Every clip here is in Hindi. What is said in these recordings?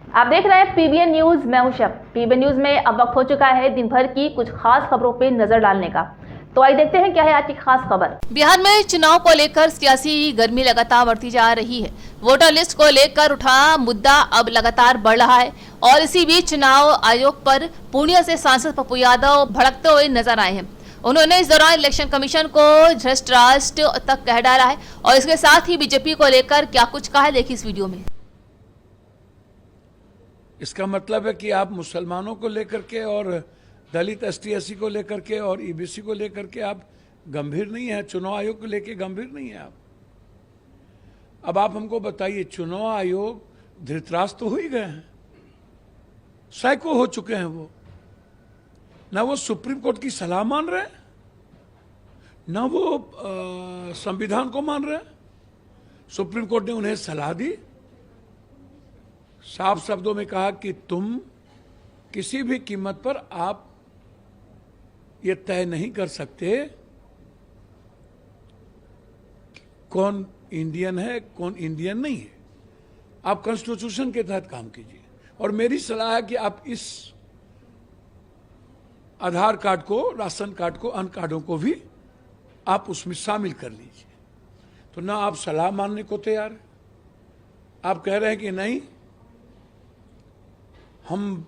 आप देख रहे हैं पीबीएन न्यूज। मैं हूं शब। पीबीएन न्यूज में अब वक्त हो चुका है दिन भर की कुछ खास खबरों पे नजर डालने का। तो आइए देखते हैं क्या है आज की खास खबर। बिहार में चुनाव को लेकर सियासी गर्मी लगातार बढ़ती जा रही है। वोटर लिस्ट को लेकर उठा मुद्दा अब लगातार बढ़ रहा है और इसी बीच चुनाव आयोग पर पूर्णिया से सांसद पप्पू यादव भड़कते हुए नजर आए हैं। उन्होंने इस दौरान इलेक्शन कमीशन को भ्रष्ट राष्ट्र तक कह डाला है और इसके साथ ही बीजेपी को लेकर क्या कुछ कहा है, देखिए इस वीडियो में। इसका मतलब है कि आप मुसलमानों को लेकर के और दलित ST/SC को लेकर के और EBC को लेकर के आप गंभीर नहीं है, चुनाव आयोग को लेकर गंभीर नहीं है आप। अब आप हमको बताइए, चुनाव आयोग धृतराष्ट्र तो हो ही गए हैं, सैकड़ों हो चुके हैं वो। ना वो सुप्रीम कोर्ट की सलाह मान रहे हैं, ना वो संविधान को मान रहे हैं। सुप्रीम कोर्ट ने उन्हें सलाह दी, साफ शब्दों में कहा कि तुम किसी भी कीमत पर आप ये तय नहीं कर सकते कौन इंडियन है कौन इंडियन नहीं है। आप कॉन्स्टिट्यूशन के तहत काम कीजिए और मेरी सलाह है कि आप इस आधार कार्ड को, राशन कार्ड को, अन्य कार्डों को भी आप उसमें शामिल कर लीजिए। तो ना आप सलाह मानने को तैयार है, आप कह रहे हैं कि नहीं हम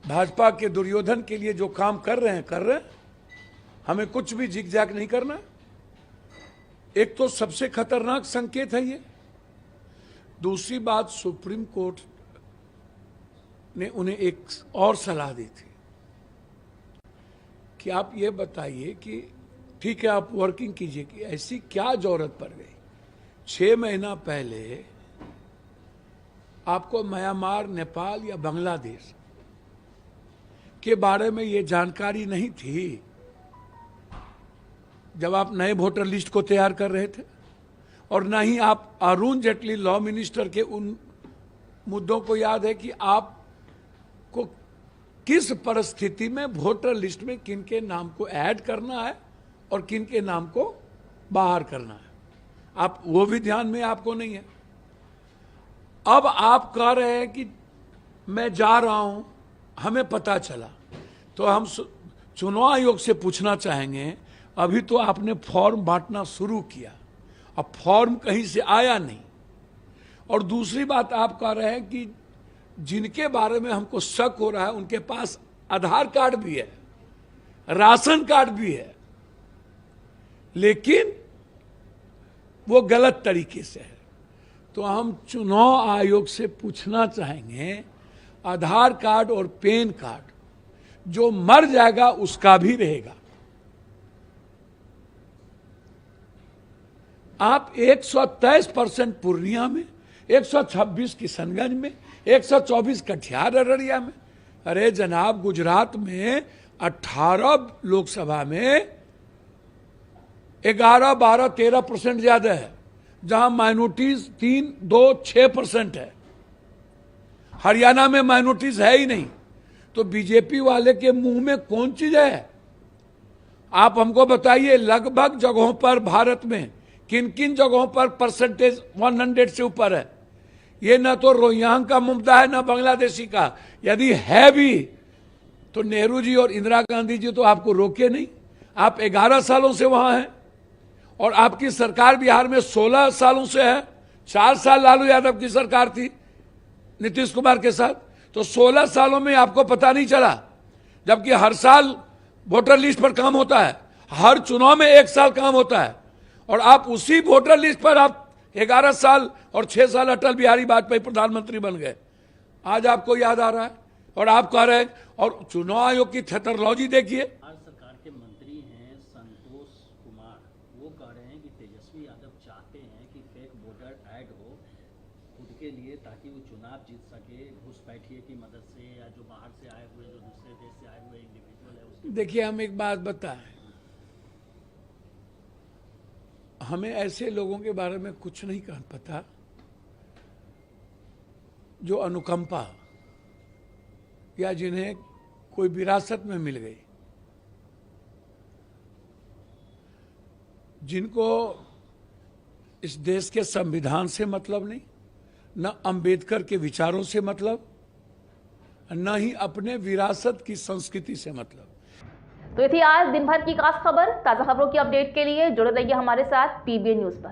भाजपा के दुर्योधन के लिए जो काम कर रहे हैं, हमें कुछ भी जिग जैग नहीं करना। एक तो सबसे खतरनाक संकेत है ये। दूसरी बात, सुप्रीम कोर्ट ने उन्हें एक और सलाह दी थी कि आप ये बताइए कि ठीक है आप वर्किंग कीजिए कि ऐसी क्या जरूरत पड़ गई 6 महीना पहले आपको म्यांमार, नेपाल या बांग्लादेश के बारे में ये जानकारी नहीं थी जब आप नए वोटर लिस्ट को तैयार कर रहे थे, और ना ही आप अरुण जेटली लॉ मिनिस्टर के उन मुद्दों को याद है कि आपको किस परिस्थिति में वोटर लिस्ट में किन के नाम को ऐड करना है और किन के नाम को बाहर करना है। आप वो भी ध्यान में आपको नहीं है। अब आप कह रहे हैं कि मैं जा रहा हूं, हमें पता चला। तो हम चुनाव आयोग से पूछना चाहेंगे, अभी तो आपने फॉर्म बांटना शुरू किया, अब फॉर्म कहीं से आया नहीं। और दूसरी बात आप कह रहे हैं कि जिनके बारे में हमको शक हो रहा है उनके पास आधार कार्ड भी है, राशन कार्ड भी है, लेकिन वो गलत तरीके से है। तो हम चुनाव आयोग से पूछना चाहेंगे, आधार कार्ड और पैन कार्ड जो मर जाएगा उसका भी रहेगा। आप 123% पूर्णिया में, 126 किशनगंज में, 124 कटिहार अररिया में। अरे जनाब, गुजरात में 18 लोकसभा में 11, 12, 13% ज्यादा है, जहां माइनॉरिटीज 3, 2, 6% है। हरियाणा में माइनॉरिटीज है ही नहीं। तो बीजेपी वाले के मुंह में कौन चीज है? आप हमको बताइए, लगभग जगहों पर भारत में किन किन जगहों पर परसेंटेज 100 से ऊपर है। ये ना तो रोहिंग्या का मुद्दा है ना बांग्लादेशी का। यदि है भी तो नेहरू जी और इंदिरा गांधी जी तो आपको रोके नहीं। आप 11 सालों से वहां हैं और आपकी सरकार बिहार में 16 सालों से है। 4 साल लालू यादव की सरकार थी नीतीश कुमार के साथ, तो 16 सालों में आपको पता नहीं चला, जबकि हर साल वोटर लिस्ट पर काम होता है, हर चुनाव में 1 साल काम होता है, और आप उसी वोटर लिस्ट पर आप 11 साल और 6 साल अटल बिहारी वाजपेयी प्रधानमंत्री बन गए। आज आपको याद आ रहा है और आप कह रहे हैं। और चुनाव आयोग की थेटरोलॉजी देखिए। सरकार के मंत्री हैं संतोष कुमार, वो कह रहे हैं कि तेजस्वी यादव चाहते हैं कि फेक वोटर ऐड हो खुद के लिए, ताकि वो चुनाव जीत सके घुसपैठिए की मदद से, या जो बाहर से आए हुए, जो दूसरे देश से आए हुए इंडिविजुअल है उसके। देखिए, हम एक बात बताएं, हमें ऐसे लोगों के बारे में कुछ नहीं पता जो अनुकंपा या जिन्हें कोई विरासत में मिल गई, जिनको इस देश के संविधान से मतलब नहीं, न अंबेडकर के विचारों से मतलब, न ही अपने विरासत की संस्कृति से मतलब। तो ये थी आज दिन भर की खास खबर। ताजा खबरों की अपडेट के लिए जुड़े रहिए हमारे साथ PBN न्यूज पर।